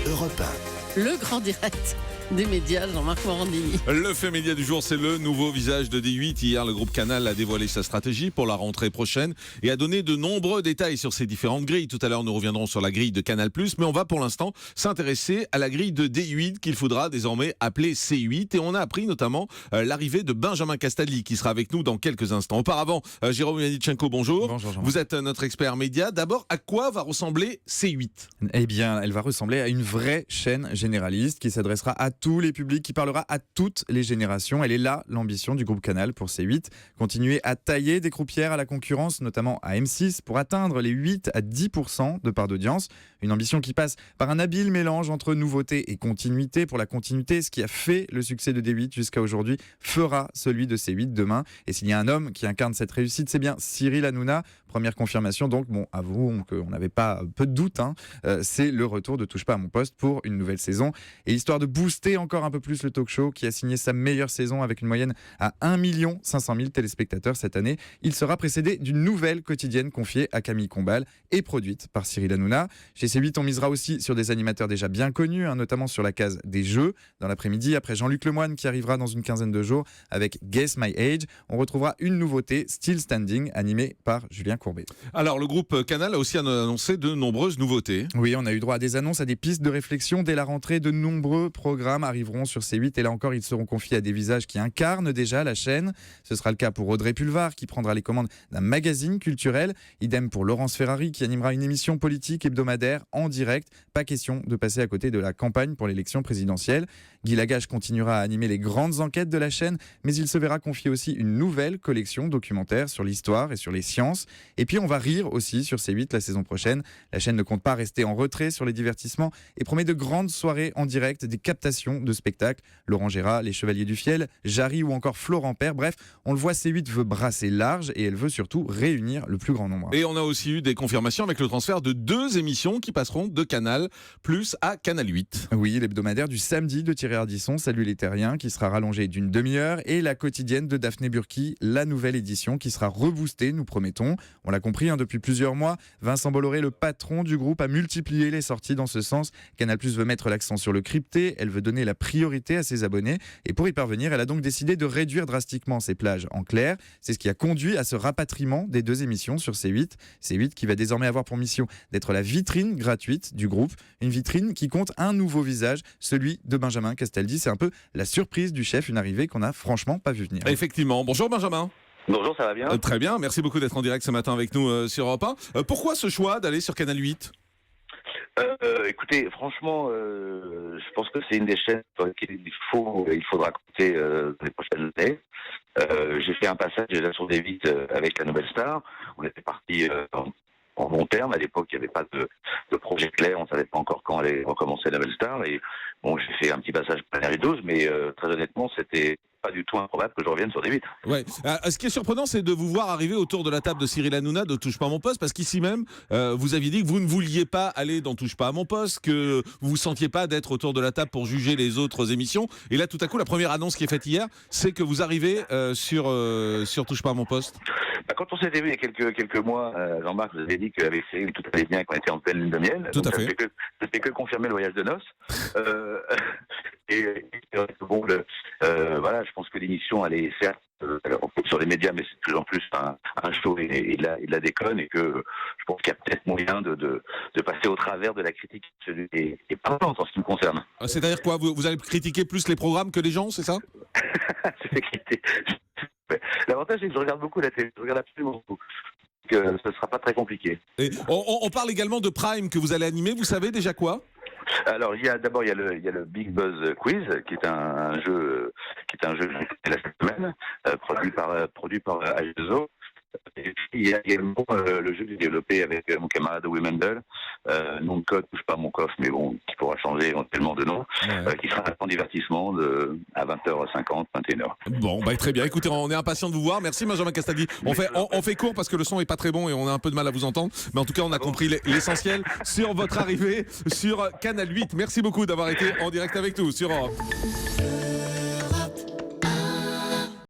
Europe 1. Le grand direct des médias, Jean-Marc Morandini. Le fait média du jour, c'est le nouveau visage de D8. Hier, le groupe Canal a dévoilé sa stratégie pour la rentrée prochaine et a donné de nombreux détails sur ses différentes grilles. Tout à l'heure, nous reviendrons sur la grille de Canal+, mais on va pour l'instant s'intéresser à la grille de D8 qu'il faudra désormais appeler C8. Et on a appris notamment l'arrivée de Benjamin Castaldi qui sera avec nous dans quelques instants. Auparavant, Jérôme Yanitchenko, bonjour. Bonjour Jean-Marc. Vous êtes notre expert média. D'abord, à quoi va ressembler C8 ? Eh bien, elle va ressembler à une vraie chaîne généraliste qui s'adressera à tous les publics, qui parlera à toutes les générations. Elle est là l'ambition du groupe Canal pour C8. Continuer à tailler des croupières à la concurrence, notamment à M6, pour atteindre les 8 à 10% de part d'audience. Une ambition qui passe par un habile mélange entre nouveauté et continuité. Pour la continuité, ce qui a fait le succès de D8 jusqu'à aujourd'hui fera celui de C8 demain. Et s'il y a un homme qui incarne cette réussite, c'est bien Cyril Hanouna. Première confirmation, donc, bon, avouons qu'on n'avait pas peu de doute, c'est le retour de Touche pas à mon poste pour une nouvelle saison. Et histoire de booster encore un peu plus le talk show qui a signé sa meilleure saison avec une moyenne à 1 500 000 téléspectateurs cette année, il sera précédé d'une nouvelle quotidienne confiée à Camille Combal et produite par Cyril Hanouna. Chez C8, on misera aussi sur des animateurs déjà bien connus, notamment sur la case des jeux. Dans l'après-midi, après Jean-Luc Lemoyne qui arrivera dans une quinzaine de jours avec Guess My Age, on retrouvera une nouveauté, Still Standing, animée par Julien Courbet. Alors, le groupe Canal a aussi annoncé de nombreuses nouveautés. Oui, on a eu droit à des annonces, à des pistes de réflexion. Dès la rentrée, de nombreux programmes arriveront sur C8 et là encore, ils seront confiés à des visages qui incarnent déjà la chaîne. Ce sera le cas pour Audrey Pulvar qui prendra les commandes d'un magazine culturel. Idem pour Laurence Ferrari qui animera une émission politique hebdomadaire en direct. Pas question de passer à côté de la campagne pour l'élection présidentielle. Guy Lagache continuera à animer les grandes enquêtes de la chaîne, mais il se verra confier aussi une nouvelle collection documentaire sur l'histoire et sur les sciences. Et puis on va rire aussi sur C8 la saison prochaine. La chaîne ne compte pas rester en retrait sur les divertissements et promet de grandes soirées en direct, des captations de spectacles. Laurent Gérard, les Chevaliers du Fiel, Jarry ou encore Florent Père. Bref, on le voit, C8 veut brasser large et elle veut surtout réunir le plus grand nombre. Et on a aussi eu des confirmations avec le transfert de 2 émissions qui passeront de Canal+ à Canal 8. Oui, l'hebdomadaire du samedi de Thierry Ardisson, Salut les Terriens, qui sera rallongé d'une demi-heure, et la quotidienne de Daphné Burki, la nouvelle édition qui sera reboostée, nous promettons. On l'a compris, depuis plusieurs mois, Vincent Bolloré, le patron du groupe, a multiplié les sorties dans ce sens. Canal+ veut mettre l'accent sur le crypté, elle veut donner la priorité à ses abonnés, et pour y parvenir, elle a donc décidé de réduire drastiquement ses plages en clair. C'est ce qui a conduit à ce rapatriement des 2 émissions sur C8. C8 qui va désormais avoir pour mission d'être la vitrine gratuite du groupe, une vitrine qui compte un nouveau visage, celui de Benjamin Castaldi. C'est un peu la surprise du chef, une arrivée qu'on n'a franchement pas vu venir. Effectivement. Bonjour Benjamin. Bonjour, ça va bien ? Très bien, merci beaucoup d'être en direct ce matin avec nous sur Europe 1. Pourquoi ce choix d'aller sur Canal 8 ? Écoutez, franchement, je pense que c'est une des chaînes sur lesquelles il faudra compter les prochaines années. J'ai fait un passage déjà sur D8 avec la Nouvelle Star. On était parti en long terme. À l'époque, il n'y avait pas de projet clair. On ne savait pas encore quand allait recommencer la Nouvelle Star. Et bon, j'ai fait un petit passage pour Canal 12, mais très honnêtement, c'était pas du tout improbable que je revienne sur D8. Ouais. Ce qui est surprenant, c'est de vous voir arriver autour de la table de Cyril Hanouna de Touche pas à mon poste, parce qu'ici même, vous aviez dit que vous ne vouliez pas aller dans Touche pas à mon poste, que vous vous sentiez pas d'être autour de la table pour juger les autres émissions. Et là, tout à coup, la première annonce qui est faite hier, c'est que vous arrivez sur Touche pas à mon poste. Quand on s'était vu il y a quelques mois, Jean-Marc, vous avez dit qu'avec Cyril, tout allait bien, qu'on était en pleine lune de miel. Tout à fait. Ça fait que confirmer le voyage de noces. Et bon, voilà, je pense que l'émission, elle est certes sur les médias, mais c'est de plus en plus un show et de la déconne, et que je pense qu'il y a peut-être moyen de passer au travers de la critique et parlante en ce qui me concerne. C'est-à-dire quoi ? Vous allez critiquer plus les programmes que les gens, c'est ça ? L'avantage, c'est que je regarde beaucoup la télé, je regarde absolument beaucoup. Que ce ne sera pas très compliqué. Et on parle également de Prime que vous allez animer, vous savez déjà quoi ? Alors, il y a le Big Buzz Quiz, qui est un jeu de la semaine, produit par H2O. Et puis, il y a également le jeu que j'ai développé avec mon camarade Wimendel, nom de code, touche pas à mon coffre, mais bon, qui pourra changer éventuellement de nom, qui sera un temps divertissement à 20h50, 21h. Bon, très bien. Écoutez, on est impatient de vous voir. Merci Benjamin Castaldi. On fait court parce que le son est pas très bon et on a un peu de mal à vous entendre. Mais en tout cas, on a compris l'essentiel sur votre arrivée sur Canal 8. Merci beaucoup d'avoir été en direct avec nous sur Europe.